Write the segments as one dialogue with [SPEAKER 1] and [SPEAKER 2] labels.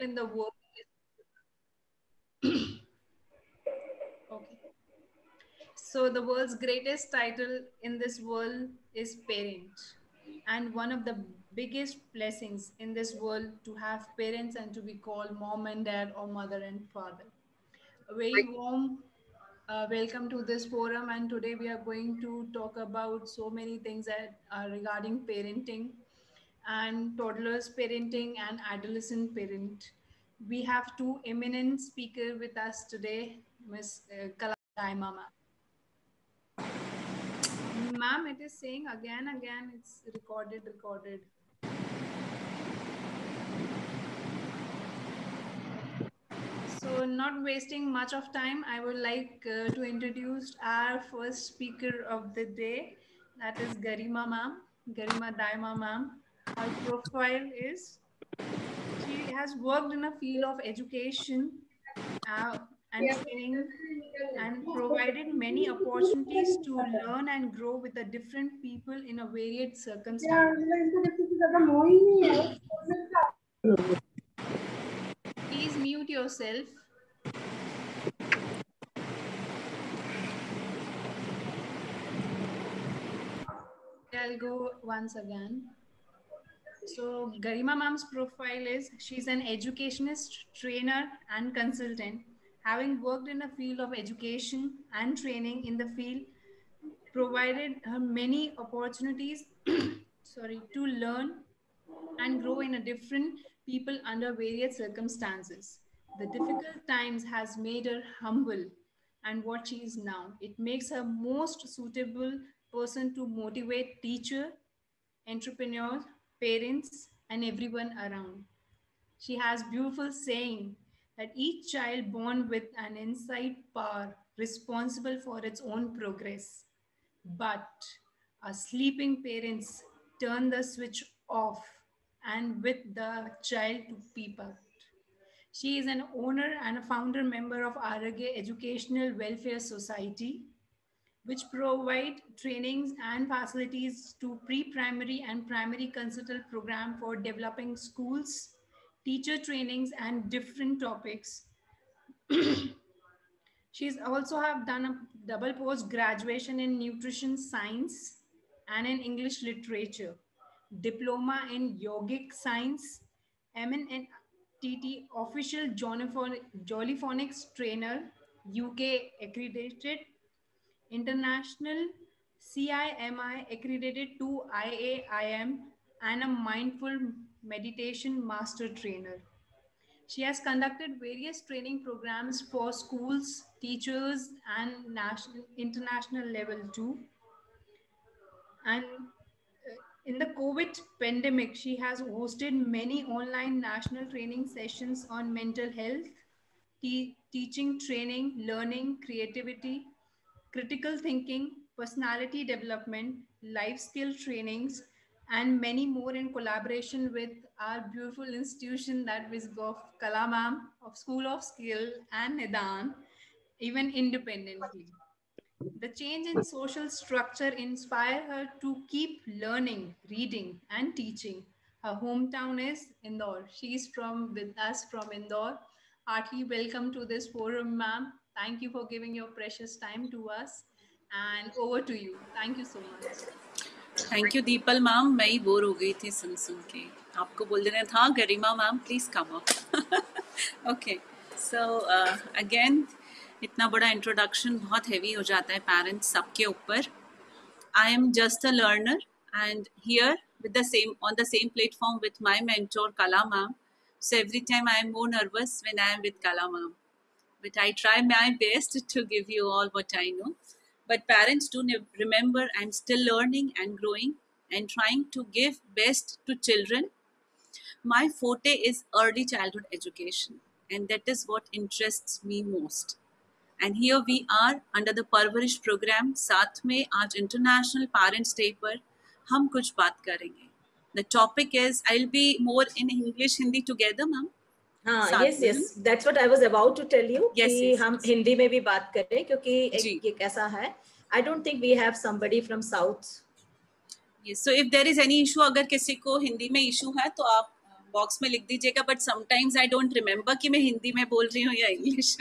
[SPEAKER 1] in the world. Okay. So the world's greatest title in this world is parent. And one of the biggest blessings in this world to have parents and to be called mom and dad or mother and father. A very warm welcome to this forum, and today we are going to talk about so many things that are regarding parenting and toddlers parenting and adolescent parent. We have two eminent speakers with us today, Ms. Kala Daima ma'am. Ma'am, it is saying again, it's recorded. So, not wasting much of time, I would like to introduce our first speaker of the day. That is Garima ma'am, Garima Daima ma'am. Her profile is she has worked in a field of education uh, and training and provided many opportunities to learn and grow with the different people in a varied circumstance. Please mute yourself. I'll go once again. So Garima ma'am's profile is she's an educationist, trainer and consultant. Having worked in the field of education and training in the field, provided her many opportunities to learn and grow in a different people under various circumstances. The difficult times has made her humble and what she is now. It makes her most suitable person to motivate teacher, entrepreneurs, parents, and everyone around. She has beautiful saying that each child born with an inside power responsible for its own progress. But our sleeping parents turn the switch off and with the child to peep out. She is an owner and a founder member of Aragya Educational Welfare Society, which provide trainings and facilities to pre-primary and primary consultant program for developing schools, teacher trainings, and different topics. She's also have done a double post graduation in nutrition science and in English literature, diploma in yogic science, MNTT official Jollyphonics trainer, UK accredited, international CIMI accredited to IAIM, and a mindful meditation master trainer. She has conducted various training programs for schools, teachers, and national, international level too. And in the COVID pandemic, she has hosted many online national training sessions on mental health, teaching, training, learning, creativity, critical thinking, personality development, life skill trainings, and many more in collaboration with our beautiful institution that is of Kalamam, of School of Skill and Nidan, even independently. The change in social structure inspired her to keep learning, reading, and teaching. Her hometown is Indore. She's from with us from Indore. Heartily welcome to this forum, ma'am. Thank you for giving your precious time to us. And over to you. Thank you so much.
[SPEAKER 2] Thank you the people ma'am. मैं ही bore हो गई थी सुन के. आपको बोल देना था Garima ma'am please come up. Okay so again इतना बड़ा इंट्रोडक्शन बहुत हैवी हो जाता है पेरेंट्स सबके ऊपर. I am just a learner and here with the same on the same platform with my mentor Kala ma'am. So every time I am more nervous when I am with Kala ma'am. But I try my best to give you all what I know. But parents do remember I'm still learning and growing and trying to give best to children. My forte is early childhood education, and that is what interests me most. And here we are under the Parvarish program. साथ में आज International Parents Day पर हम कुछ बात करेंगे. The topic is I'll be more in English Hindi together, ma'am.
[SPEAKER 3] yes, that's what I was about to tell you. कि हम हिंदी में भी बात करें क्योंकि ये कैसा है. I don't think we have somebody from South.
[SPEAKER 2] Yes, so if there is any issue, अगर किसी को हिंदी में issue है तो आप बॉक्स में लिख दीजिएगा, but sometimes I don't remember कि मैं हिंदी में बोल रही हूँ या इंग्लिश।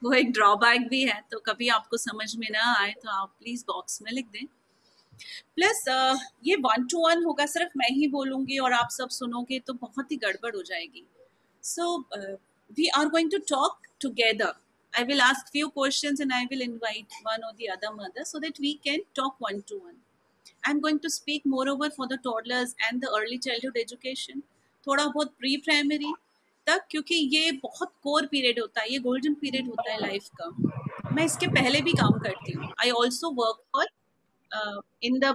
[SPEAKER 2] वो एक ड्रॉबैक भी है, तो कभी आपको समझ में ना आए तो आप प्लीज बॉक्स में लिख दें। प्लस ये 1-to-1 होगा, सिर्फ मैं ही बोलूंगी और आप सब सुनोगे तो बहुत ही गड़बड़ हो जाएगी। So we are going to talk together. I will ask few questions and I will invite one or the other mother so that we can talk 1-to-1. I'm going to speak moreover for the toddlers and the early childhood education, थोड़ा बहुत pre primary तक, क्योंकि ये बहुत core period होता है, ये golden period होता है लाइफ का। मैं इसके पहले भी काम करती हूँ। I also work for in the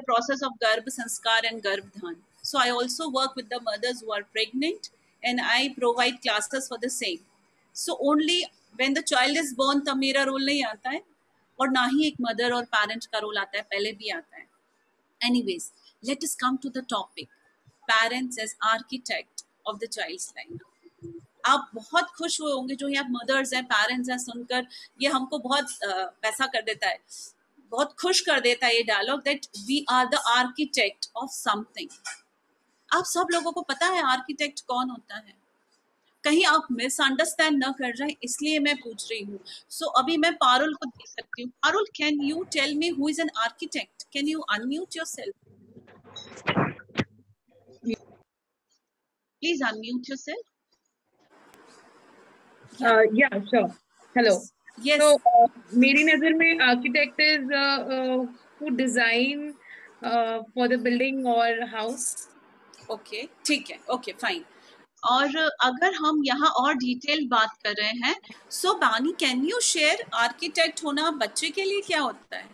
[SPEAKER 2] process of garb sanskar and garb dhan. So I also work with the mothers who are pregnant and I provide classes for the same. So only when the child is born तब मेरा role नहीं आता है, और ना ही एक mother और parent का रोल आता है, पहले भी आता है। Anyways, let us come to the topic. Parents as architect of the child's life. आप बहुत खुश हुए होंगे जो यहाँ मदर्स हैं, पेरेंट्स हैं सुनकर, ये हमको बहुत वैसा कर देता है, बहुत खुश कर देता है ये dialogue, that we are the architect of something. आप सब लोगों को पता है आर्किटेक्ट कौन होता है? कहीं आप मिसअंडरस्टैंड ना कर रहे हैं इसलिए मैं पूछ रही हूँ। सो अभी मैं पारुल को देख सकती हूँ। Parul, can you tell me who is an architect? Can you unmute yourself? Please unmute yourself.
[SPEAKER 4] Yeah, sure. Hello.
[SPEAKER 2] Yes.
[SPEAKER 4] So मेरी नजर में architect is who design for the building or house.
[SPEAKER 2] Okay, ठीक है, okay, fine. और अगर हम यहाँ और डिटेल बात कर रहे हैं, सो बानी, कैन यू शेयर आर्किटेक्ट होना बच्चे के लिए क्या होता है?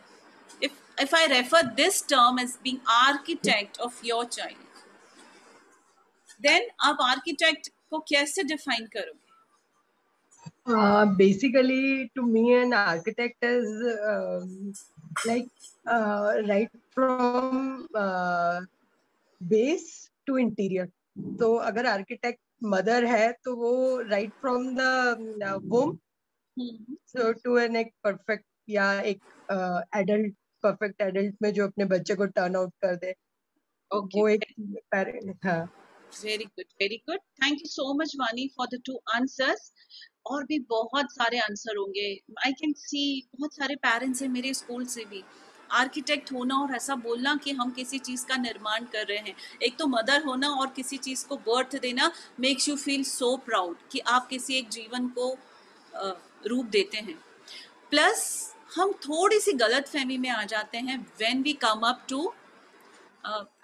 [SPEAKER 2] If I refer this term as being architect of your child, then आप आर्किटेक्ट को कैसे डिफाइन करोगे?
[SPEAKER 5] Basically, to me, an architect is like right from base to interior. तो अगर architect mother है तो वो right from the womb so to an एक perfect या एक adult, perfect adult में जो अपने बच्चे को turn out कर दे, वो एक parent। हाँ,
[SPEAKER 2] very good, very good. Thank you so much वानी फॉर द 2 आंसर्स। और भी बहुत सारे आंसर होंगे, आई कैन सी बहुत सारे पेरेंट्स हैं मेरे स्कूल से भी। आर्किटेक्ट होना और ऐसा बोलना कि हम किसी चीज़ का निर्माण कर रहे हैं, एक तो मदर होना और किसी चीज़ को बर्थ देना makes you feel so proud कि आप किसी एक जीवन को रूप देते हैं। प्लस हम थोड़ी सी गलत फहमी में आ जाते हैं when we come up to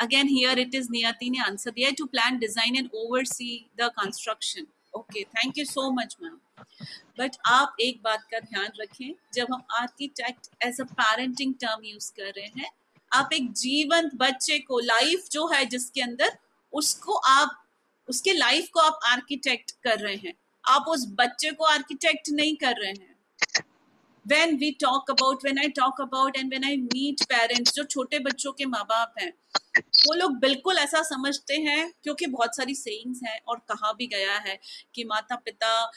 [SPEAKER 2] again here it is Niyati ने आंसर दिया है, to plan, design and oversee the construction. Okay, thank you so much ma'am. But आप एक बात का ध्यान रखें, जब हम architect as a parenting term use कर रहे हैं, आप एक जीवंत बच्चे को, लाइफ जो है जिसके अंदर, उसको आप, उसके लाइफ को आप आर्किटेक्ट कर रहे हैं, आप उस बच्चे को आर्किटेक्ट नहीं कर रहे हैं। when I talk about and when I meet parents जो छोटे बच्चों के माँ बाप हैं, वो लोग बिल्कुल ऐसा समझते हैं, क्योंकि बहुत सारी सेइंग्स हैं और कहा भी गया है कि माता पिता,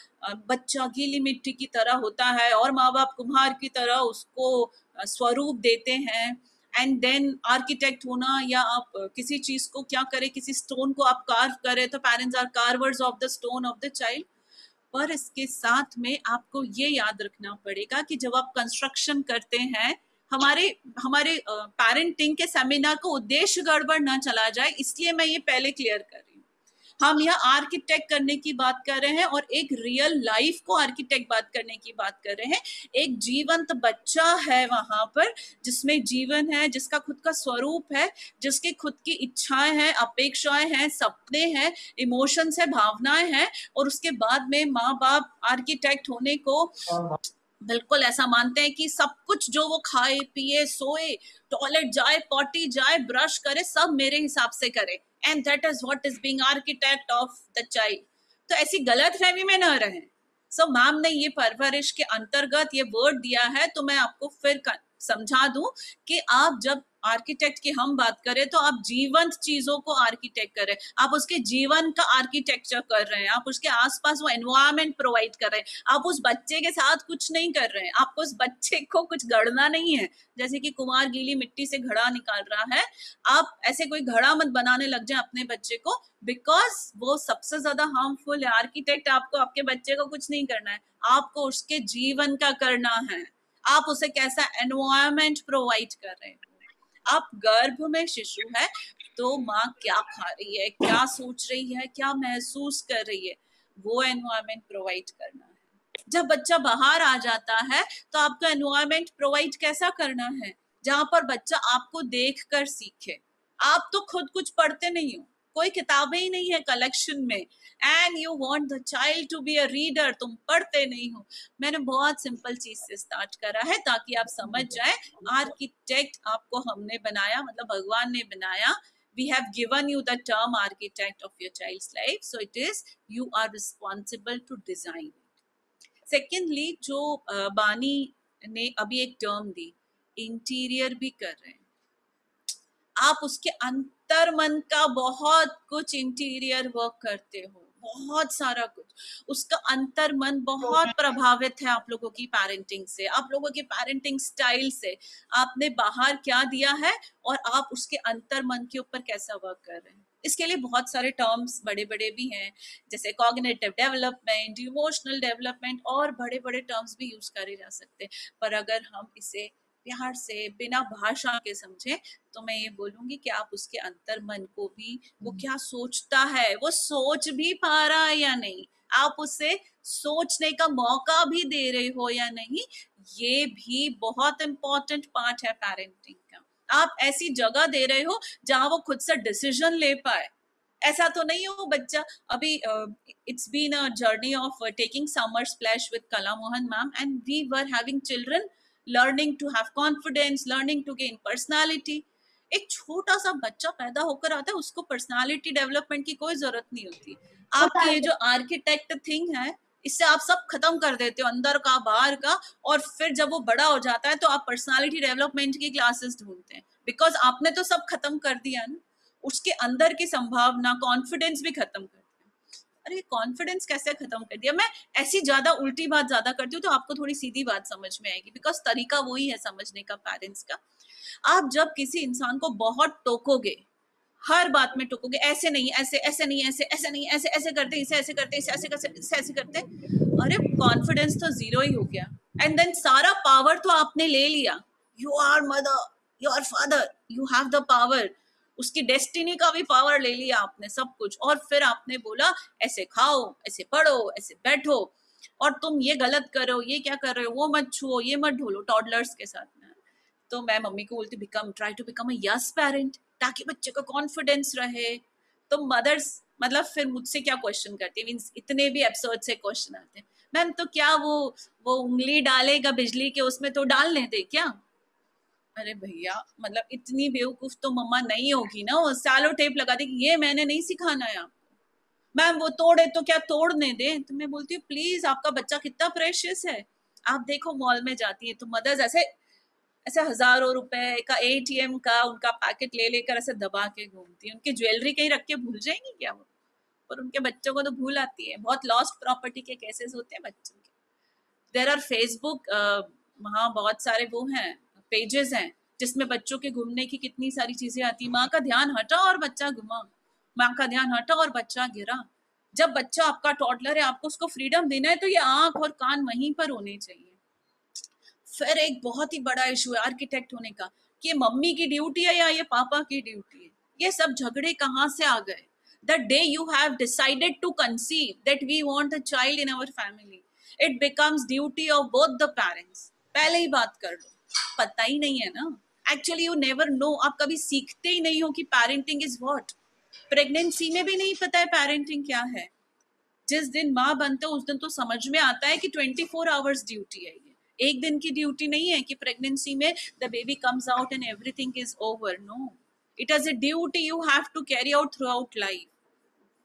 [SPEAKER 2] बच्चा गीली मिट्टी की तरह होता है और माँ बाप कुम्हार की तरह उसको स्वरूप देते हैं। एंड देन आर्किटेक्ट होना, या आप किसी चीज को क्या करें, किसी स्टोन को आप कार्व करें तो parents are carvers of the stone of the child. पर इसके साथ में आपको ये याद रखना पड़ेगा कि जब आप कंस्ट्रक्शन करते हैं, हमारे पेरेंटिंग के सेमिनार को उद्देश्य गड़बड़ ना चला जाए, इसलिए मैं ये पहले क्लियर कर रही हूँ। हम यहाँ आर्किटेक्ट करने की बात कर रहे हैं और एक रियल लाइफ को आर्किटेक्ट बात करने की बात कर रहे हैं। एक जीवंत बच्चा है वहां पर, जिसमें जीवन है, जिसका खुद का स्वरूप है, जिसकी खुद की इच्छाएं हैं, अपेक्षाएं हैं, सपने हैं, इमोशंस है, भावनाएं हैं, और उसके बाद में माँ बाप आर्किटेक्ट होने को बिल्कुल ऐसा मानते हैं कि सब कुछ जो वो खाए पिए सोए, टॉयलेट जाए, पॉटी जाए, ब्रश करे, सब मेरे हिसाब से करे, and that is what is being architect of the child. तो ऐसी गलतफहमी में न रहें। सो मैम ने ये परवरिश के अंतर्गत ये वर्ड दिया है, तो मैं आपको फिर समझा दूं कि आप जब आर्किटेक्ट की हम बात करें तो आप जीवंत चीजों को आर्किटेक्ट कर रहे हैं, आप उसके जीवन का आर्किटेक्चर कर रहे हैं, आप उसके आसपास वो एनवायरनमेंट प्रोवाइड कर रहे हैं, आप उस बच्चे के साथ कुछ नहीं कर रहे हैं, आपको उस बच्चे को कुछ गढ़ना नहीं है, जैसे कि कुमार गीली मिट्टी से घड़ा निकाल रहा है, आप ऐसे कोई घड़ा मत बनाने लग जाए अपने बच्चे को, बिकॉज वो सबसे ज्यादा हार्मफुल है। आर्किटेक्ट आपको आपके बच्चे को कुछ नहीं करना है, आपको उसके जीवन का करना है, आप उसे कैसा एनवायरनमेंट प्रोवाइड कर रहे हो। आप गर्भ में शिशु है तो माँ क्या खा रही है, क्या सोच रही है, क्या महसूस कर रही है, वो एनवायरनमेंट प्रोवाइड करना है। जब बच्चा बाहर आ जाता है तो आपका एनवायरनमेंट प्रोवाइड कैसा करना है, जहां पर बच्चा आपको देख कर सीखे। आप तो खुद कुछ पढ़ते नहीं हो, कोई किताबें ही नहीं है कलेक्शन में, and you want the child to be a reader, तुम पढ़ते नहीं हो। मैंने बहुत सिंपल चीज से स्टार्ट करा है ताकि आप समझ जाए, आर्किटेक्ट आपको हमने बनाया, मतलब भगवान ने बनाया। We have given you the term architect of your child's life, so it is you are responsible to design. Secondly, जो बानी ने अभी एक टर्म दी, इंटीरियर भी कर रहे हैं आप, उसके अंतर मन का बहुत कुछ इंटीरियर वर्क करते हो, बहुत सारा कुछ, उसका अंतर मन बहुत प्रभावित है आप लोगों की पेरेंटिंग से, आप लोगों की पेरेंटिंग स्टाइल से, आपने बाहर क्या दिया है और आप उसके अंतर मन के ऊपर कैसा वर्क कर रहे हैं। इसके लिए बहुत सारे टर्म्स बड़े बड़े भी हैं, जैसे कॉग्निटिव डेवलपमेंट, इमोशनल डेवलपमेंट, और बड़े बड़े टर्म्स भी यूज करे जा सकते हैं। पर अगर हम इसे प्यार से बिना भाषा के समझे तो मैं ये बोलूंगी कि आप उसके अंतर मन को भी, वो क्या सोचता है, वो सोच भी पा रहा है या नहीं, आप उसे सोचने का मौका भी दे रहे हो या नहीं, ये भी बहुत इंपॉर्टेंट पार्ट है पेरेंटिंग का। आप ऐसी जगह दे रहे हो जहां वो खुद से डिसीजन ले पाए। ऐसा तो नहीं हो बच्चा, अभी it's been a journey of taking summer splash with Kala Mohan ma'am, and we were having children learning to have confidence, learning to gain personality। एक छोटा सा बच्चा पैदा होकर आता है, उसको पर्सनालिटी डेवलपमेंट की कोई जरूरत नहीं होती। आपकी ये जो आर्किटेक्ट थिंग है, इससे आप सब खत्म कर देते हो, अंदर का बाहर का, और फिर जब वो बड़ा हो जाता है तो आप पर्सनालिटी डेवलपमेंट की क्लासेस ढूंढते हैं, बिकॉज आपने तो सब खत्म कर दिया ना, उसके अंदर की संभावना, कॉन्फिडेंस भी खत्म कर। अरे कॉन्फिडेंस कैसे खत्म कर दिया? मैं ऐसी ज्यादा उल्टी बात ज्यादा करती हूँ तो आपको थोड़ी सीधी बात समझ में आएगी, बिकॉज तरीका वही है समझने का पेरेंट्स का। आप जब किसी इंसान को बहुत टोकोगे, हर बात में टोकोगे, ऐसे नहीं, ऐसे ऐसे नहीं, ऐसे ऐसे नहीं, ऐसे ऐसे करते, इसे ऐसे करते, इसे ऐसे करते, इसे ऐसे करते, अरे कॉन्फिडेंस तो जीरो ही हो गया। एंड देन सारा पावर तो आपने ले लिया, you are mother, you are father, you have the power, उसकी डेस्टिनी का भी पावर ले लिया आपने, सब कुछ, और फिर आपने बोला ऐसे खाओ, ऐसे पढ़ो, ऐसे बैठो, और तुम ये गलत कर रहे हो, ये क्या कर रहे हो, वो मत छुओ, ये मत ढोलो, टॉडलर्स के साथ में। तो मैं मम्मी को बोलती try to become a yes parent, ताकि बच्चे को कॉन्फिडेंस रहे। तो मदर्स मतलब फिर मुझसे क्या क्वेश्चन करती है, मीन्स इतने भी एपिसोड से क्वेश्चन आते हैं, मैम तो क्या वो उंगली डालेगा बिजली के उसमें तो डालने दे क्या? अरे भैया, मतलब इतनी बेवकूफ तो मम्मा नहीं होगी ना, वो सैलो टेप लगा देगी, ये मैंने नहीं सिखाना है आपको। मैम वो तोड़े तो क्या तोड़ने दे? तो मैं बोलती हूँ प्लीज, आपका बच्चा कितना प्रेशियस है। आप देखो मॉल में जाती है तो मदर्स ऐसे ऐसे हजारों रुपए का ATM का उनका पैकेट ले लेकर ऐसे दबा के घूमती है, उनकी ज्वेलरी कहीं रख के भूल जाएंगी क्या वो? पर उनके बच्चों को तो भूल आती है। बहुत लॉस्ट प्रॉपर्टी के केसेस होते हैं बच्चों के। देयर आर फेसबुक, वहाँ बहुत सारे वो हैं पेजेस हैं जिसमें बच्चों के घूमने की कितनी सारी चीजें आती। माँ का ध्यान हटा और बच्चा घुमा, माँ का ध्यान हटा और बच्चा गिरा। जब बच्चा आपका टॉडलर है, आपको उसको फ्रीडम देना है तो ये आंख और कान वहीं पर होने चाहिए। फिर एक बहुत ही बड़ा इशू है आर्किटेक्ट होने का कि ये मम्मी की ड्यूटी है या ये पापा की ड्यूटी है। ये सब झगड़े कहाँ से आ गए? The day you have decided to conceive that we want a child in our family, it becomes duty of both the parents। पहले ही बात कर लो, पता ही नहीं है ना, एक्चुअली यू नेवर नो, आप कभी सीखते ही नहीं हो कि पेरेंटिंग इज व्हाट। प्रेगनेंसी में भी नहीं पता है पेरेंटिंग क्या है। जिस दिन माँ बनते हो उस दिन तो समझ में आता है कि 24 आवर्स ड्यूटी है, ये एक दिन की ड्यूटी नहीं है कि प्रेगनेंसी में the baby comes out and everything is over. No, it is a duty you have to carry out throughout life.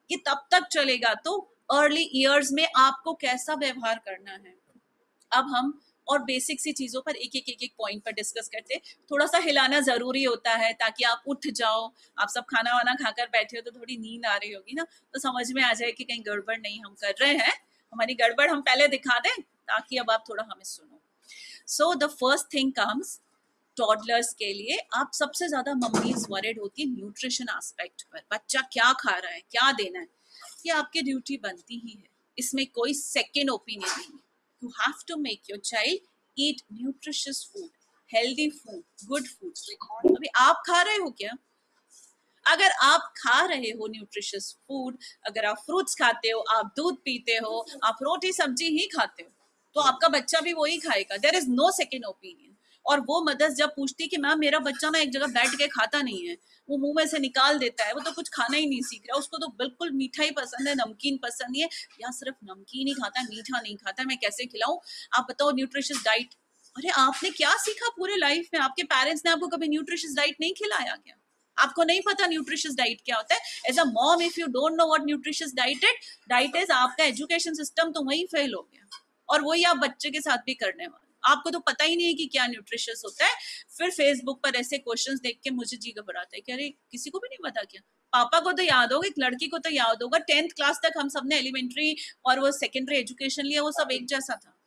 [SPEAKER 2] ये तब तक चलेगा तो अर्ली ईयर्स में आपको कैसा व्यवहार करना है। अब हम और बेसिक सी चीजों पर एक एक पॉइंट पर डिस्कस करते हैं। थोड़ा सा हिलाना जरूरी होता है ताकि आप उठ जाओ। आप सब खाना वाना खाकर बैठे हो तो थोड़ी नींद आ रही होगी ना, तो समझ में आ जाए कि कहीं गड़बड़ नहीं हम कर रहे हैं, हमारी गड़बड़ हम पहले दिखा दें ताकि अब आप थोड़ा हमें सुनो। So the first thing comes toddlers के लिए, आप सबसे ज्यादा मम्मीज वरीड होती है न्यूट्रिशन एस्पेक्ट पर, बच्चा क्या खा रहा है, क्या देना है, ये आपकी ड्यूटी बनती ही है, इसमें कोई सेकेंड ओपिनियन नहीं है। You have to make your child eat nutritious food, healthy food, good food। अभी आप खा रहे हो क्या? अगर आप खा रहे हो न्यूट्रिशियस फूड, अगर आप फ्रूट्स खाते हो, आप दूध पीते हो, आप रोटी सब्जी ही खाते हो, तो आपका बच्चा भी वही खाएगा। There is no second opinion. और वो मदर्स जब पूछती कि मैम मेरा बच्चा ना एक जगह बैठ के खाता नहीं है, वो मुंह में से निकाल देता है, वो तो कुछ खाना ही नहीं सीख रहा, उसको तो बिल्कुल मीठा ही पसंद है, नमकीन पसंद है, या सिर्फ नमकीन ही खाता है, मीठा नहीं खाता है, मैं कैसे खिलाऊं? आप बताओ न्यूट्रिशियस डाइट। अरे आपने क्या सीखा पूरे लाइफ में? आपके पेरेंट्स ने आपको कभी न्यूट्रिशियस डाइट नहीं खिलाया क्या? आपको नहीं पता न्यूट्रिशियस डाइट क्या होता है? As a mom if you don't know what nutritious diet is, आपका एजुकेशन सिस्टम तो वही फेल हो गया, और वही आप बच्चे के साथ भी करने वाले। आपको तो पता ही नहीं है कि क्या न्यूट्रिशियस होता है। फिर फेसबुक पर ऐसे क्वेश्चंस देख के मुझे जी घबराता है कि अरे किसी को भी नहीं पता क्या? पापा को तो याद होगा, एक लड़की को तो याद होगा, 10th क्लास तक हम सबने एलिमेंट्री और वो सेकेंडरी एजुकेशन लिया, वो सब एक जैसा था।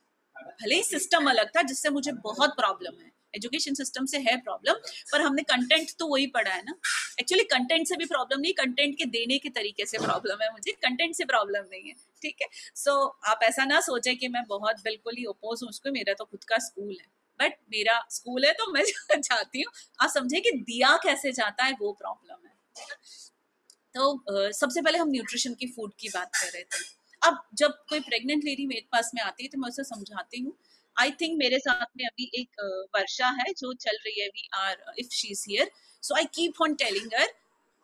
[SPEAKER 2] भले ही सिस्टम अलग था, जिससे मुझे बहुत प्रॉब्लम है, एजुकेशन सिस्टम से है प्रॉब्लम, पर हमने कंटेंट तो वही पढ़ा है ना। एक्चुअली कंटेंट से भी प्रॉब्लम नहीं, कंटेंट के देने के तरीके से प्रॉब्लम है, मुझे कंटेंट से प्रॉब्लम नहीं है, ठीक है। सो आप ऐसा ना सोचे कि मैं बहुत बिल्कुल ही ओपोज हूँ उसको, मेरा तो खुद का स्कूल है, बट मेरा स्कूल है तो मैं चाहती हूँ आप समझे कि दिया कैसे जाता है, वो प्रॉब्लम है। तो सबसे पहले हम न्यूट्रिशन की फूड की बात कर रहे थे। अब जब कोई प्रेग्नेंट लेडी मेरे पास में आती है तो मैं उसे समझाती हूँ। आई थिंक मेरे साथ में अभी एक वर्षा है जो चल रही है, we are if she is here, so I keep on telling her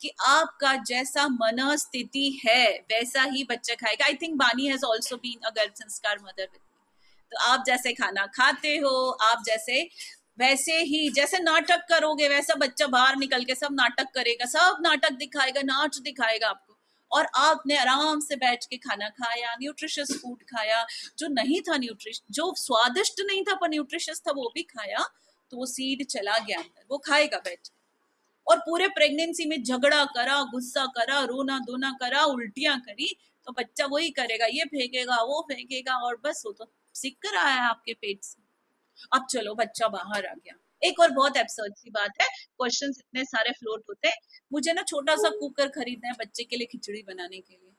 [SPEAKER 2] कि आपका जैसा मनस्थिति है वैसा ही बच्चा खाएगा। I think Bani has also been a गर्भ संस्कार मदर विद मी। तो आप जैसे खाना खाते हो, आप जैसे वैसे ही, जैसे नाटक करोगे वैसा बच्चा बाहर निकल के सब नाटक करेगा, सब नाटक दिखाएगा, नाच दिखाएगा आपको। और आपने आराम से बैठ के खाना खाया, न्यूट्रिशियस फूड खाया, जो नहीं था जो स्वादिष्ट नहीं था पर न्यूट्रिशियस था, वो भी खाया, तो वो सीड चला गया अंदर, वो खाएगा बैठ। और पूरे प्रेगनेंसी में झगड़ा करा, गुस्सा करा, रोना धोना करा, उल्टियां करी, तो बच्चा वही करेगा, ये फेंकेगा, वो फेंकेगा, और बस वो तो सीख कर आया है आपके पेट से। अब चलो बच्चा बाहर आ गया। एक और बहुत एब्सर्ड सी बात है, क्वेश्चंस इतने सारे फ्लोट होते हैं, मुझे ना छोटा सा कुकर खरीदना है बच्चे के लिए खिचड़ी बनाने के लिए।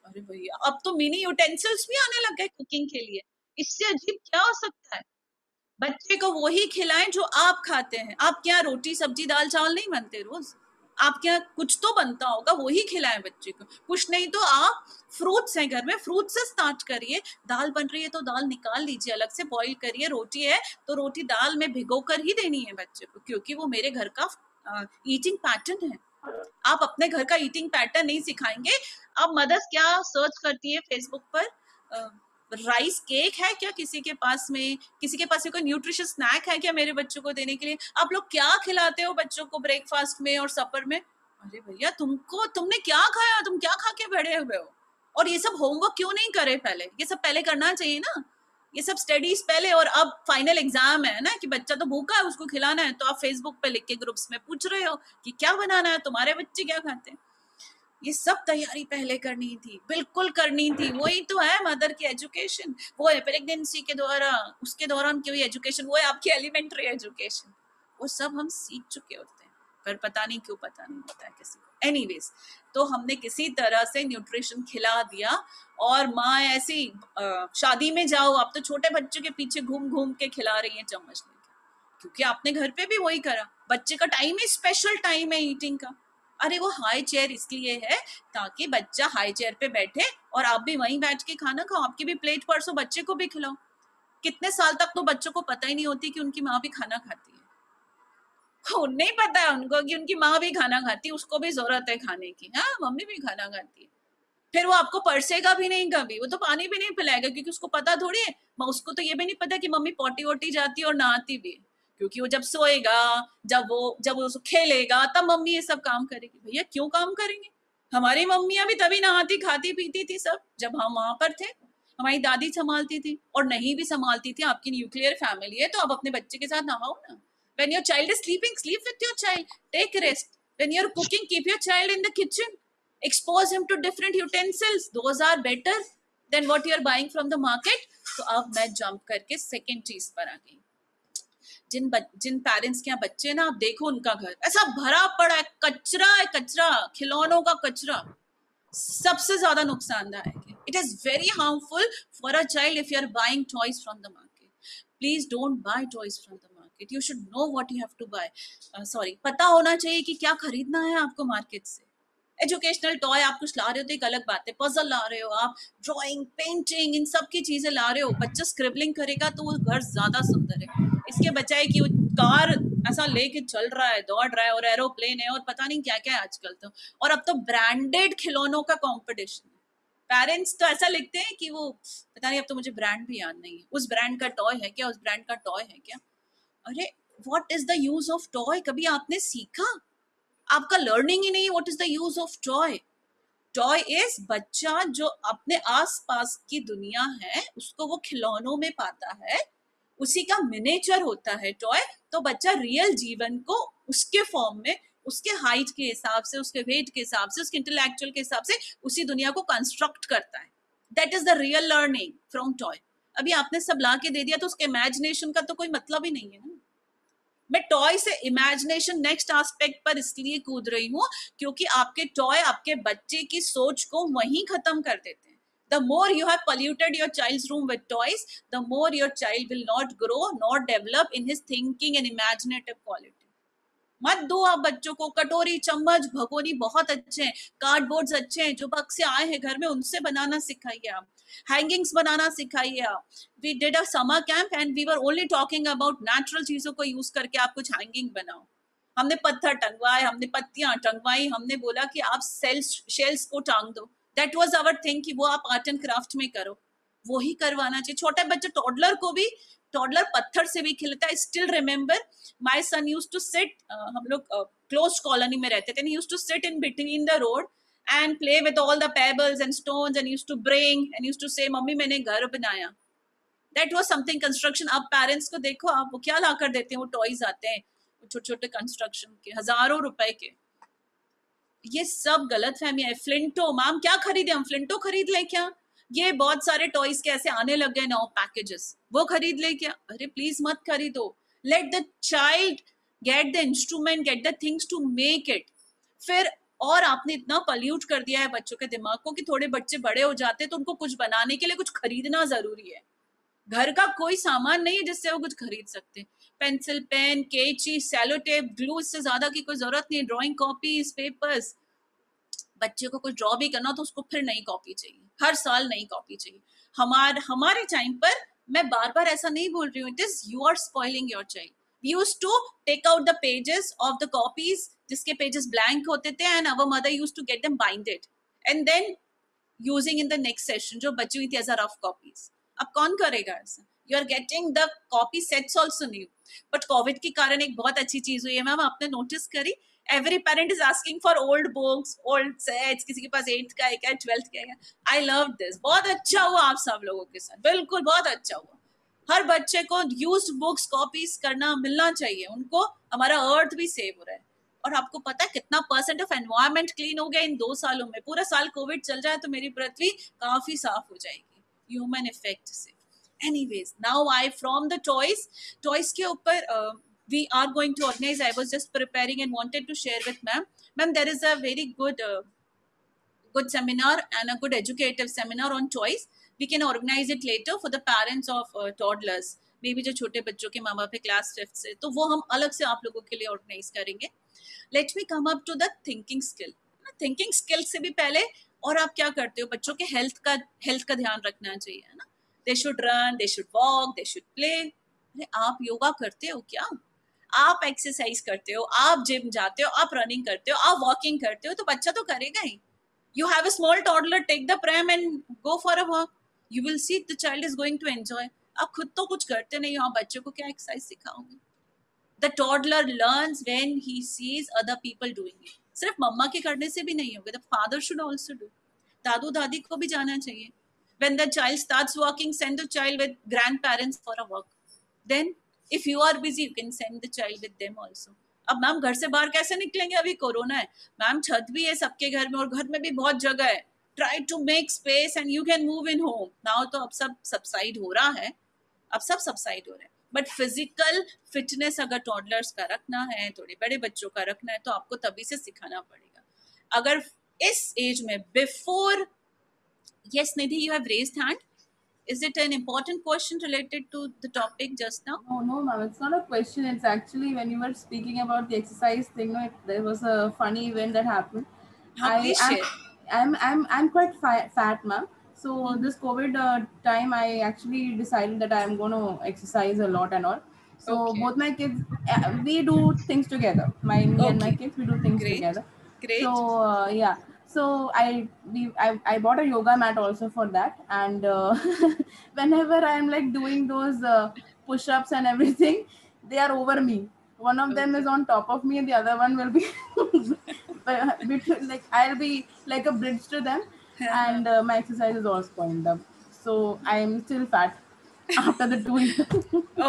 [SPEAKER 2] अरे भैया अब तो मिनी यूटेंसिल्स भी आने लग गए कुकिंग के लिए, इससे अजीब क्या हो सकता है? बच्चे को वही खिलाएं जो आप खाते हैं। आप क्या रोटी सब्जी दाल चावल नहीं बनते रोज? आप क्या कुछ तो बनता होगा, वही खिलाएं बच्चे को। कुछ नहीं तो आप फ्रूट्स हैं घर में, फ्रूट से स्टार्ट करिए। दाल बन रही है तो दाल निकाल लीजिए, अलग से बॉईल करिए। रोटी है तो रोटी दाल में भिगो कर ही देनी है बच्चे को, क्योंकि वो मेरे घर का ईटिंग पैटर्न है। आप अपने घर का ईटिंग पैटर्न नहीं सिखाएंगे। अब मदर्स क्या सर्च करती है फेसबुक पर, राइस केक है क्या किसी के पास में, किसी के पास में कोई न्यूट्रिशियस स्नैक है क्या मेरे बच्चों को देने के लिए? आप लोग क्या खिलाते हो बच्चों को ब्रेकफास्ट में और सपर में? अरे भैया तुमने क्या खाया, तुम क्या खा के बड़े हुए हो? और ये सब होमवर्क क्यों नहीं करे पहले? ये सब पहले करना चाहिए ना, ये सब स्टडीज पहले। और अब फाइनल एग्जाम है ना, कि बच्चा तो भूखा है, उसको खिलाना है, तो आप फेसबुक पे लिख के ग्रुप्स में पूछ रहे हो कि क्या बनाना है, तुम्हारे बच्चे क्या खाते हैं। ये सब तैयारी पहले करनी थी, बिल्कुल करनी थी। वही तो है मदर की एजुकेशन, वो है प्रेगनेंसी के द्वारा, उसके दौरान की हुई एजुकेशन, वो है आपकी एलिमेंट्री एजुकेशन। वो सब हम सीख चुके होते हैं, पर पता नहीं क्यों पता नहीं होता है किसी को। एनीवेज, तो हमने किसी तरह से न्यूट्रिशन खिला दिया, और माँ ऐसी शादी में जाओ, आप तो छोटे बच्चे के पीछे घूम घूम के खिला रही है चम्मच लेके, क्योंकि आपने घर पे भी वही करा। बच्चे का टाइम ही स्पेशल टाइम है ईटिंग का। अरे वो हाई चेयर इसलिए है ताकि बच्चा हाई चेयर पे बैठे और आप भी वहीं बैठ के खाना खाओ, आपकी भी प्लेट परसों बच्चे को भी खिलाओ। कितने साल तक तो बच्चों को पता ही नहीं होती कि उनकी माँ भी खाना खाती है। नहीं पता है उनको कि उनकी माँ भी खाना खाती है, उसको भी जरूरत है खाने की। हाँ, मम्मी भी खाना खाती है। फिर वो आपको परसेगा भी नहीं कभी, वो तो पानी भी नहीं पिलाएगा, क्योंकि उसको पता थोड़ी है। उसको तो ये भी नहीं पता कि मम्मी पोटी वोटी जाती है और नहाती भी है, क्योंकि वो जब सोएगा, जब वो खेलेगा, तब मम्मी ये सब काम करेगी। भैया क्यों काम करेंगे? हमारी मम्मियां भी तभी नहाती खाती पीती थी सब, जब हम वहां पर थे। हमारी दादी संभालती थी, और नहीं भी संभालती थी, आपकी न्यूक्लियर फैमिली है तो आप अपने बच्चे के साथ नहाओ ना. When your child is sleeping, sleep with your child. Take rest. When you're cooking, keep your child in the kitchen. Expose him to different utensils. Those are better than what you're buying from the market. तो अब मैं jump करके second चीज पर आ गई. जिन parents के यहाँ बच्चे ना, आप देखो उनका घर ऐसा भरा पड़ा है, कचरा है, कचरा, खिलौनों का कचरा, सबसे ज्यादा नुकसानदायक है. It is very harmful for a child if you are buying toys from the market. Please don't buy toys from the market. You should know what you have to buy. Sorry, पता होना चाहिए कि क्या खरीदना है आपको market से. Educational toy आप कुछ ला रहे हो तो एक अलग बात है, पजल ला रहे हो आप, ड्राइंग, पेंटिंग, इन सब की चीजें ला रहे हो, बच्चा स्क्रिबलिंग करेगा तो वो घर ज्यादा सुंदर है. इसके बजाय कि वो कार ऐसा लेके चल रहा है, दौड़ रहा है, और एरोप्लेन है, और पता नहीं क्या क्या है आजकल तो. और अब तो ब्रांडेड खिलौनों का कॉम्पिटिशन है. पेरेंट्स तो ऐसा लिखते हैं कि वो पता नहीं, अब तो मुझे ब्रांड भी याद नहीं है, उस ब्रांड का टॉय है क्या, उस ब्रांड का टॉय है क्या. अरे what is the use of toy? कभी आपने सीखा? आपका लर्निंग ही नहीं. What is the use of toy? Toy is बच्चा जो अपने आसपास की दुनिया है उसको वो खिलौनों में पाता है, उसी का मिनिएचर होता है टॉय. तो बच्चा रियल जीवन को उसके फॉर्म में, उसके हाइट के हिसाब से, उसके वेट के हिसाब से, उसके इंटेलेक्चुअल के हिसाब से उसी दुनिया को कंस्ट्रक्ट करता है. That is the real learning from toy. अभी आपने सब ला के दे दिया तो उसके इमेजिनेशन का तो कोई मतलब ही नहीं है ना. मैं टॉय से इमेजिनेशन नेक्स्ट एस्पेक्ट पर इसलिए कूद रही हूँ क्योंकि आपके टॉय आपके बच्चे की सोच को वहीं खत्म कर देते हैं. The more you have polluted your child's room with toys, the more your child will not grow nor develop in his thinking and imaginative quality. मत दो आप बच्चों को. कटोरी, चम्मच, भगोनी बहुत अच्छे हैं, कार्डबोर्ड्स अच्छे हैं, जो बग से आए हैं घर में उनसे बनाना सिखाइए आप, हैंगिंग्स बनाना सिखाइए आप. We did a summer camp and we were only talking about natural चीजों को यूज करके आप कुछ हैंगिंग बनाओ. हमने पत्थर टंगवाए, हमने पत्तियां टंगवाई, हमने बोला कि आप शेल्स को टांग दो. दैट वाज आवर थिंग कि वो आप आर्ट एंड क्राफ्ट में करो. वो ही करवाना चाहिए. छोटे बच्चे, टॉडलर को भी, टॉडलर पत्थर से भी खेलता है. Still remember my son used to sit, हम लोग क्लोज कॉलोनी में रहते थे, used to sit in between the road and play with all the pebbles and stones and used to bring and used to say mummy मैंने घर बनाया. That was something construction. अब parents को देखो, आप वो क्या ला कर देते हैं, वो टॉयज आते हैं छोटे छोटे कंस्ट्रक्शन के, हजारों रुपए के. ये सब गलत फहमी है. फ्लिंटो, मैम क्या खरीदे हम? फ्लिंटो खरीद ले क्या? ये बहुत सारे टॉयज के ऐसे आने लग गए नौ पैकेजेस, वो खरीद ले क्या? अरे प्लीज मत खरीदो. Let the child get the instrument, get the things to make it. फिर और आपने इतना पल्यूट कर दिया है बच्चों के दिमाग को कि थोड़े बच्चे बड़े हो जाते हैं तो उनको कुछ बनाने के लिए कुछ खरीदना जरूरी है. घर का कोई सामान नहीं है जिससे वो कुछ खरीद सकते. पेंसिल, पेन, कैंची, सेलो टेप, ग्लू, इससे ज्यादा की कोई जरूरत नहीं. Drawing copies, papers. बच्चे को कुछ ड्रॉ भी करना तो उसको फिर नई कॉपी चाहिए, हर साल नई कॉपी चाहिए. हमारे टाइम पर, मैं बार बार ऐसा नहीं बोल रही हूँ, it is you are spoiling your child. We used to take out the pages of the copies जिसके pages blank होते थे, and our mother used to get them binded and then using in the next session जो बची हुई थी as a rough copies. अब कौन करेगा ऐसा? You are getting the copy sets also new. But COVID के कारण एक बहुत अच्छी चीज हुई है मैम, आपने नोटिस करी? Every parent is asking for old books, old sets. किसी के पास 8th का है क्या, 12th का है क्या. I love this. बहुत अच्छा हुआ आप सब लोगों के साथ, बिल्कुल बहुत अच्छा हुआ. हर बच्चे को यूज्ड बुक्स, कॉपीज करना मिलना चाहिए उनको. हमारा अर्थ भी सेव हो रहा है. और आपको पता है कितना % ऑफ एनवायरनमेंट क्लीन हो गया इन 2 सालों में? पूरा साल कोविड चल जाए तो मेरी पृथ्वी काफी साफ हो जाएगी ह्यूमन इफेक्ट से. Anyways, now I from the toys के ऊपर we are going to organize. I was just preparing and wanted to share with ma'am there is a very good seminar and a good educative seminar on toys. We can organize it later for the parents of toddlers, maybe जो छोटे बच्चों के माँ बाप है class 5th से, तो वो हम अलग से आप लोगों के लिए ऑर्गेनाइज करेंगे. Let me come up to the thinking skill. Thinking skill से भी पहले और आप क्या करते हो, बच्चों के हेल्थ का ध्यान रखना चाहिए, है ना. They should run, they should walk, they should play. अरे आप योगा करते हो क्या? आप एक्सरसाइज करते हो, आप जिम जाते हो, आप रनिंग करते हो, आप वॉकिंग करते हो, तो बच्चा तो करेगा ही. You have a small toddler, take the pram and go for a walk. You will see the child is going to enjoy. आप खुद तो कुछ करते नहीं हो, आप बच्चों को क्या exercise सिखाओगे? The toddler learns when he sees other people doing it. सिर्फ मम्मा के करने से भी नहीं होगा, the father should also do. दादू दादी को भी जाना चाहिए. When the child starts walking, send the child with grandparents for a walk. Then if you are busy, you can send the child with them also. अब ma'am घर से बाहर कैसे निकलेंगे, अभी कोरोना है मैम, छत भी है सबके घर में और घर में भी बहुत जगह है. Try to make space and you can move in home. Now तो अब सब सबसाइड हो रहा है, अब सब सबसाइड हो रहा है. बट फिजिकल फिटनेस अगर टॉडलर्स का रखना है, थोड़े बड़े बच्चों का रखना है, तो आपको तभी से सिखाना पड़ेगा. अगर इस एज में before, yes Nidhi, you have raised hand. Is it an important question related to the topic just now?
[SPEAKER 6] No ma'am, it's not a question. It's actually when you were speaking about the exercise thing, no, there was a funny event that happened. I'm quite fat ma'am. So this COVID time, I actually decided that I'm going to exercise a lot and all. So both my kids, we do things together. Me and my kids, we do things together.
[SPEAKER 2] Great.
[SPEAKER 6] So yeah. So I bought a yoga mat also for that, and whenever I'm like doing those push-ups and everything, they are over me. One of them is on top of me, and the other one will be like I'll be like a bridge to them, and my exercise is all spoiled up. So I'm still fat after the 2 years.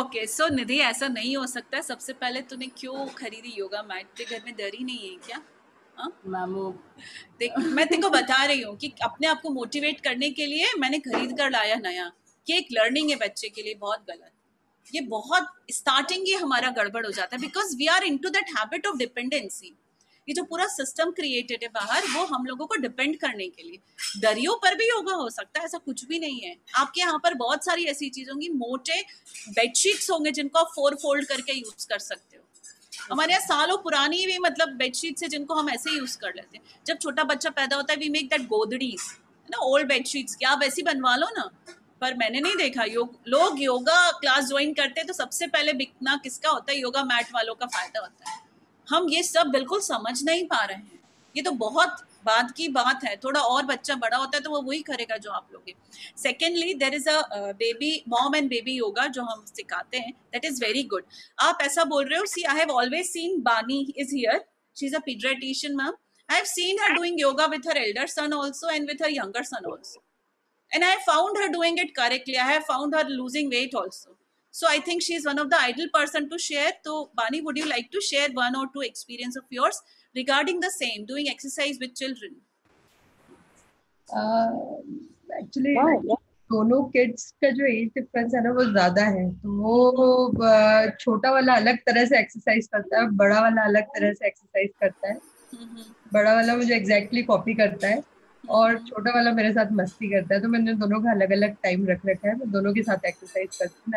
[SPEAKER 2] Okay, so निधि ऐसा नहीं हो सकता है. सबसे पहले तूने क्यों खरीदी योगा मैट? तेरे घर में दर ही नहीं है क्या? देख, मैं तेको बता रही हूँ कि अपने आप को मोटिवेट करने के लिए मैंने खरीद कर लाया नया. ये एक लर्निंग है बच्चे के लिए, बहुत गलत. ये बहुत स्टार्टिंग ही हमारा गड़बड़ हो जाता है, because we are into that habit of dependency. ये जो पूरा सिस्टम क्रिएटेड है बाहर, वो हम लोगों को डिपेंड करने के लिए. दरियों पर भी योगा हो सकता है, ऐसा कुछ भी नहीं है. आपके यहाँ पर बहुत सारी ऐसी चीजें होंगी, मोटे बेडशीट्स होंगे जिनको आप 4 फोल्ड करके यूज कर सकते हो. हमारे यहाँ सालों पुरानी भी मतलब बेडशीट से जिनको हम ऐसे यूज कर लेते हैं. जब छोटा बच्चा पैदा होता है, वी मेक दैट गोदड़ीज ना, ओल्ड बेडशीट्स, क्या आप ऐसी बनवा लो ना. पर मैंने नहीं देखा लोग योगा क्लास ज्वाइन करते हैं तो सबसे पहले बिकना किसका होता है? योगा मैट वालों का फायदा होता है. हम ये सब बिल्कुल समझ नहीं पा रहे हैं. ये तो बहुत बाद की बात है. थोड़ा और बच्चा बड़ा होता है तो वो वही करेगा जो आप लोग. Secondly, there is a baby mom and baby yoga जो हम सिखाते हैं, दैट इज वेरी गुड. आप ऐसा बोल रहे हो. See, I have always seen Bani is here. She is a paediatrician ma'am. I have seen her doing yoga with her elder son also and with her younger son also, and I found her doing it correctly. I have found her losing weight also. So I think she is one of the ideal person to share. So Bani, would you like to share 1 or 2 experience of yours regarding the same, doing exercise with children?
[SPEAKER 5] Actually, दोनों kids का जो age difference है ना, वो ज्यादा है. तो वो छोटा वाला अलग तरह से एक्सरसाइज करता है, बड़ा वाला अलग तरह से एक्सरसाइज करता है. बड़ा वाला मुझे एग्जैक्टली कॉपी करता है और छोटा वाला मेरे साथ मस्ती करता है. तो मैंने दोनों का अलग अलग टाइम रख रखा है. मैं दोनों के साथ एक्सरसाइज करती हूँ.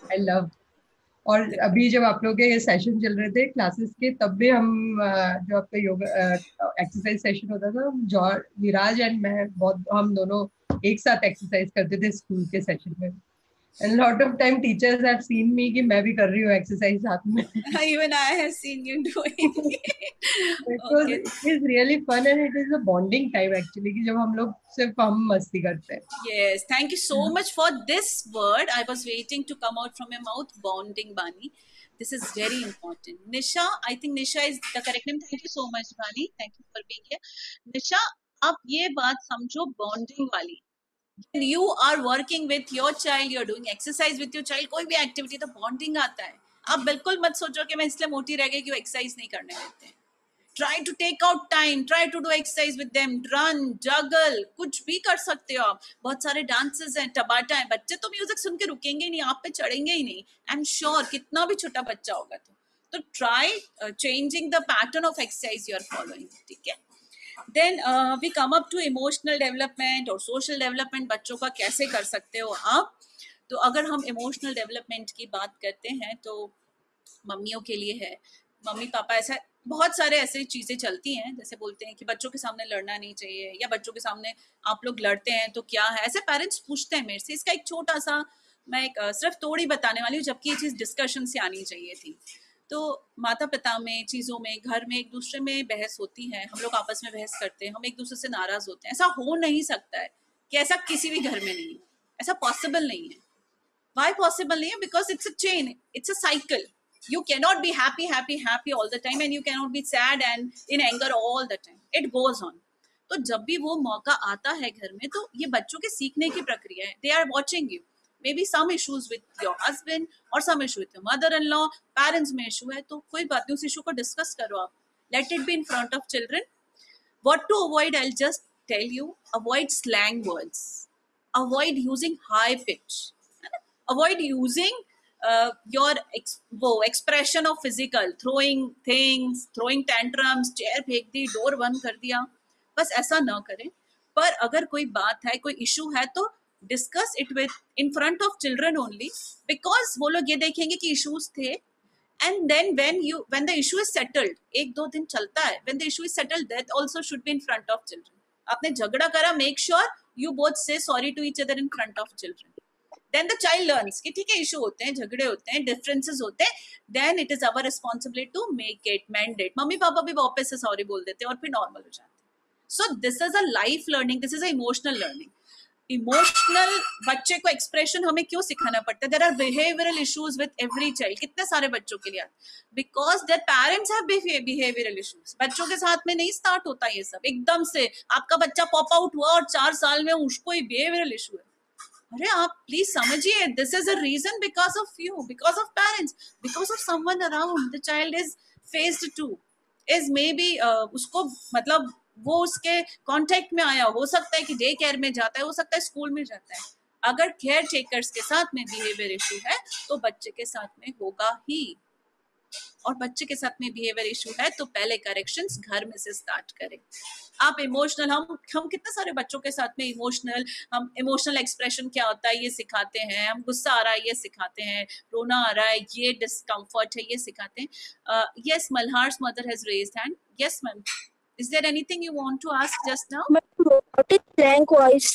[SPEAKER 5] I love. और अभी जब आप लोग के ये सेशन चल रहे थे क्लासेस के, तब भी हम जो आपका योगा एक्सरसाइज सेशन होता था, विराज एंड मैं हम दोनों एक साथ एक्सरसाइज करते थे स्कूल के सेशन में. And lot of time teachers have seen me कि मैं भी कर रही हूँ एक्सरसाइज साथ में.
[SPEAKER 2] Even I have seen you doing it.
[SPEAKER 5] Because it is really fun and it is a bonding time actually कि जब हम लोग सिर्फ हम मस्ती करते हैं.
[SPEAKER 2] Yes, thank you so much for this word. I was waiting to come out from your mouth. Bonding, Bani. This is very important. Nisha, I think Nisha is the correct name. Thank you so much, Bani. Thank you for being here. Nisha, आप ये बात समझो bonding वाली. When you are working with your child, you are doing exercise with your child, कोई भी activity तो bonding आता है. आप बिल्कुल मत सोचो कि मैं इसलिए मोटी रह गई कि वो एक्सरसाइज नहीं करने देते हैं. Try to take out time, try to do exercise with them, run, juggle, कुछ भी कर सकते हो आप. बहुत सारे डांसेस हैं, टबाटा है. बच्चे तो म्यूजिक सुन के रुकेंगे ही नहीं, आप पे चढ़ेंगे ही नहीं. आई एम श्योर कितना भी छोटा बच्चा होगा तो try changing the pattern of exercise you are following. ठीक है. Then we come up to emotional development और social development. बच्चों का कैसे कर सकते हो आप? तो अगर हम emotional development की बात करते हैं तो मम्मियों के लिए है, मम्मी पापा ऐसा बहुत सारे ऐसे चीज़ें चलती हैं, जैसे बोलते हैं कि बच्चों के सामने लड़ना नहीं चाहिए, या बच्चों के सामने आप लोग लड़ते हैं तो क्या है. ऐसे पेरेंट्स पूछते हैं मेरे से. इसका एक छोटा सा मैं एक सिर्फ तोड़ी बताने वाली हूँ, जबकि ये चीज़ डिस्कशन से आनी चाहिए थी. तो माता पिता में, चीज़ों में, घर में एक दूसरे में बहस होती है, हम लोग आपस में बहस करते हैं, हम एक दूसरे से नाराज होते हैं. ऐसा हो नहीं सकता है कि ऐसा किसी भी घर में नहीं है. ऐसा पॉसिबल नहीं है. वाई पॉसिबल नहीं है? Because it's a chain, it's a cycle. You cannot be happy all the time, and you cannot be sad and in anger all the time. It goes on. तो जब भी वो मौका आता है घर में, तो ये बच्चों के सीखने की प्रक्रिया है. They are watching you. May be some issues with your husband और some issue with your mother in law, parents में इशू है, तो कोई बात नहीं, उस इशू को डिस्कस करो आप. Let it be in front of children. What to avoid, I'll just tell you. Avoid slang words. Avoid using high pitch. Avoid using your expression of physical, throwing things, throwing tantrums, chair फेंक दी, door बंद कर दिया. बस ऐसा ना करें. पर अगर कोई बात है, कोई इशू है, तो discuss it with in front of children only, because वो लोग ये देखेंगे कि इश्यूज थे. And then when the issue is settled, एक दो दिन चलता है, when the issue is settled, that also should be in front of children. आपने झगड़ा करा, make sure you both say sorry to each other in front of children. Then the child learns कि ठीक है, issue होते हैं, झगड़े होते हैं, differences होते हैं, then it is our responsibility to make it, mend it. Mummy papa भी वापस से sorry बोल देते हैं और फिर normal हो जाते हैं. So this is a life learning, this is a emotional learning. Emotional बच्चे को एक्सप्रेशन हमें क्यों सिखाना पड़ता है? There are behavioural issues with every child. कितने सारे बच्चों के लिए, because their parents have behavioural issues. बच्चों के साथ में नहीं स्टार्ट होता ये सब एकदम से. आपका बच्चा पॉप आउट हुआ और 4 साल में उसको ही बिहेवियरल इशू है. अरे आप प्लीज समझिए, this is a reason because of you, because of parents, because of someone around. The child is faced to, is maybe उसको मतलब वो उसके कांटेक्ट में आया, हो सकता है कि डे केयर में जाता है, हो सकता है स्कूल में जाता है. अगर केयर टेकर्स के साथ में बिहेवियर इशू है तो बच्चे के साथ में होगा ही. और बच्चे के साथ में बिहेवियर इशू है तो पहले करेक्शंस घर में से स्टार्ट करें. आप इमोशनल, हम कितने सारे बच्चों के साथ में हम इमोशनल एक्सप्रेशन क्या होता है ये सिखाते हैं. हम गुस्सा आ रहा है ये सिखाते हैं, रोना आ रहा है, ये डिस्कम्फर्ट है, ये सिखाते हैं. Yes, Malhar's mother has raised hand. Yes ma'am, is there anything you want to ask just now?
[SPEAKER 7] What is slang voice?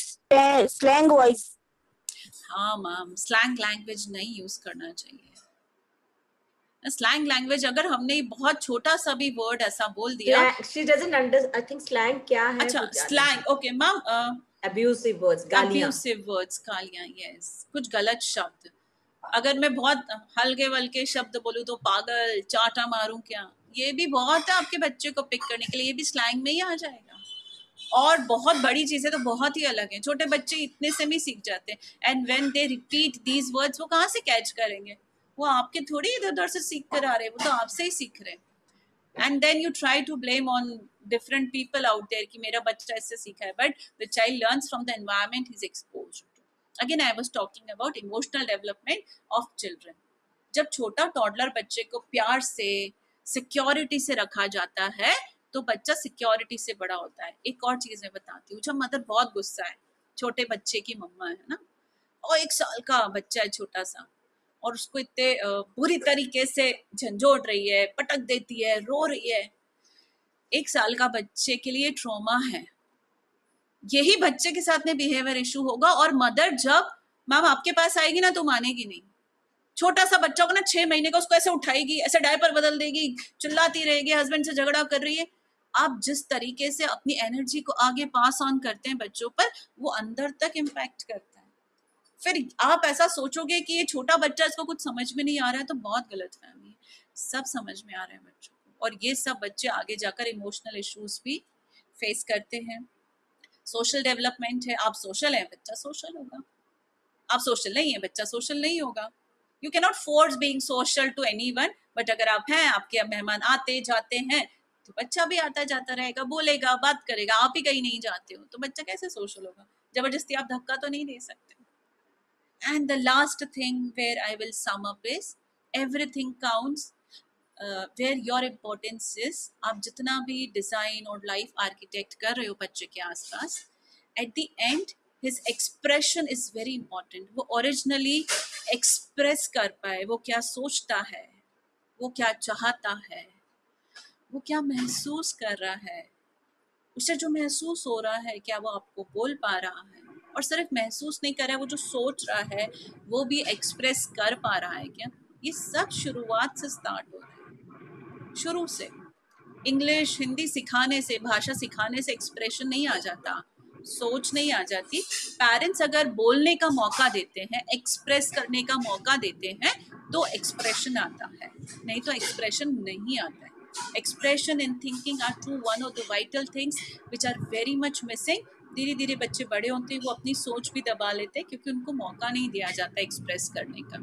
[SPEAKER 7] Slang voice.
[SPEAKER 2] हाँ मैम, स्लैंग लैंग्वेज नहीं यूज करना चाहिए. स्लैंग लैंग्वेज अगर हमने बहुत छोटा सा भी वर्ड ऐसा बोल दिया,
[SPEAKER 3] she doesn't understand. I think slang क्या है?
[SPEAKER 2] अच्छा, slang, okay ma'am.
[SPEAKER 3] abusive words, गालियां.
[SPEAKER 2] abusive words, गालियां, yes. कुछ गलत शब्द. अगर मैं बहुत हल्के वल्के शब्द बोलूं तो पागल, चाटा मारूं क्या, ये भी बहुत है आपके बच्चे को पिक करने के लिए. ये भी स्लैंग में ही आ जाएगा. और बहुत बड़ी चीजें तो बहुत ही अलग है. छोटे बच्चे इतने से भी सीख जाते हैं. And when they repeat these words, वो कहाँ से कैच करेंगे? वो आपके थोड़ी इधर उधर से सीख कर आ रहे हैं, वो तो आपसे ही सीख रहे हैं. And then you try to blame on different people out there कि मेरा बच्चा इससे सीखा है, but the child learns from the environment he is exposed to. Again I was talking about emotional development of children. जब छोटा toddler बच्चे को प्यार से, सिक्योरिटी से रखा जाता है तो बच्चा सिक्योरिटी से बड़ा होता है. एक और चीज मैं बताती हूँ. जब मदर बहुत गुस्सा है, छोटे बच्चे की मम्मा है ना, और 1 साल का बच्चा है छोटा सा, और उसको इतने बुरी तरीके से झंझोड़ रही है, पटक देती है, रो रही है. 1 साल का बच्चे के लिए ट्रॉमा है. यही बच्चे के साथ में बिहेवियर इशू होगा. और मदर जब मैम आपके पास आएगी ना तो मानेगी नहीं. छोटा सा बच्चा को ना 6 महीने का, उसको ऐसे उठाएगी, ऐसे डायपर बदल देगी, चिल्लाती रहेगी, हस्बैंड से झगड़ा कर रही है. आप जिस तरीके से अपनी एनर्जी को आगे पास ऑन करते हैं बच्चों पर, वो अंदर तक इम्पैक्ट करता है. फिर आप ऐसा सोचोगे कि ये छोटा बच्चा, इसको कुछ समझ में नहीं आ रहा है, तो बहुत गलत फहमी है. सब समझ में आ रहे हैं बच्चों को. और ये सब बच्चे आगे जाकर इमोशनल इश्यूज भी फेस करते हैं. सोशल डेवलपमेंट है. आप सोशल हैं, बच्चा सोशल होगा. आप सोशल नहीं है, बच्चा सोशल नहीं होगा. You cannot force being social to anyone, but अगर आप हैं, आपके मेहमान आते जाते हैं, तो बच्चा भी आता जाता रहेगा, बोलेगा, बात करेगा. आप ही कहीं नहीं जाते हो तो बच्चा कैसे सोशल होगा? जबरदस्ती आप धक्का तो नहीं दे सकते. And the last thing where I will sum up is everything counts. Where your importance is, आप जितना भी डिजाइन और लाइफ आर्किटेक्ट कर रहे हो बच्चे के आसपास, at the end his expression is very important. वो ओरिजिनली एक्सप्रेस कर पाए, वो क्या सोचता है, वो क्या चाहता है, वो क्या महसूस कर रहा है, उसे जो महसूस हो रहा है क्या वो आपको बोल पा रहा है. और सिर्फ महसूस नहीं कर रहा है, वो जो सोच रहा है वो भी एक्सप्रेस कर पा रहा है क्या. ये सब शुरुआत से स्टार्ट हो रहा है. शुरू से इंग्लिश हिंदी सिखाने से, भाषा सिखाने से एक्सप्रेशन नहीं आ जाता, सोच नहीं आ जाती. पेरेंट्स अगर बोलने का मौका देते हैं, एक्सप्रेस करने का मौका देते हैं, तो एक्सप्रेशन आता है, नहीं तो एक्सप्रेशन नहीं आता है. expression and thinking are one of the vital things which are very much missing. धीरे धीरे बच्चे बड़े होते हैं, वो अपनी सोच भी दबा लेते हैं क्योंकि उनको मौका नहीं दिया जाता एक्सप्रेस करने का,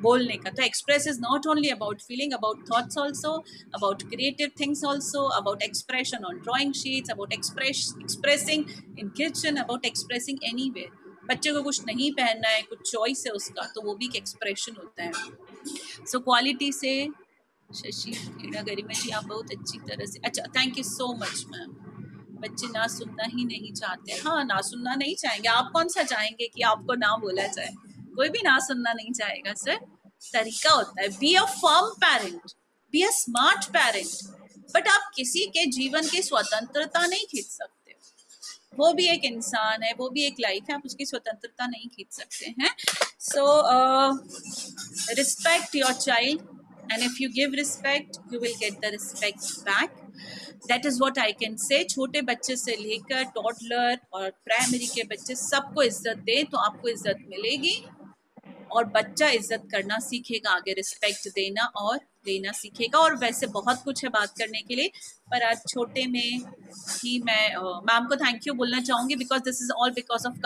[SPEAKER 2] बोलने का. तो express is not only about feeling, about thoughts also, about creative things also, about expression on drawing sheets, about expressing in kitchen, about expressing anywhere. बच्चे को कुछ नहीं पहनना है, कुछ चॉइस है उसका, तो वो भी एक एक्सप्रेशन होता है. सो क्वालिटी से शशि खेड़ा गरिमा जी आप बहुत अच्छी तरह से, अच्छा thank you so much ma'am. बच्चे ना सुनना ही नहीं चाहते. हाँ, ना सुनना नहीं चाहेंगे. आप कौन सा चाहेंगे कि आपको ना बोला जाए? कोई भी ना सुनना नहीं चाहेगा सर. तरीका होता है. Be a firm parent, be a smart parent, but आप किसी के जीवन की स्वतंत्रता नहीं खींच सकते. वो भी एक इंसान है, वो भी एक लाइफ है, आप उसकी स्वतंत्रता नहीं खींच सकते हैं. So respect your child, and if you give respect you will get the respect back. That is what I can say. छोटे बच्चे से लेकर टॉडलर और प्राइमरी के बच्चे सबको इज्जत दें तो आपको इज्जत मिलेगी, और बच्चा इज्जत करना सीखेगा, आगे रिस्पेक्ट देना और लेना सीखेगा. और वैसे बहुत कुछ है बात करने के लिए, पर आज छोटे में ही मैं मैम को थैंक यू बोलना चाहूँगी because this is all because of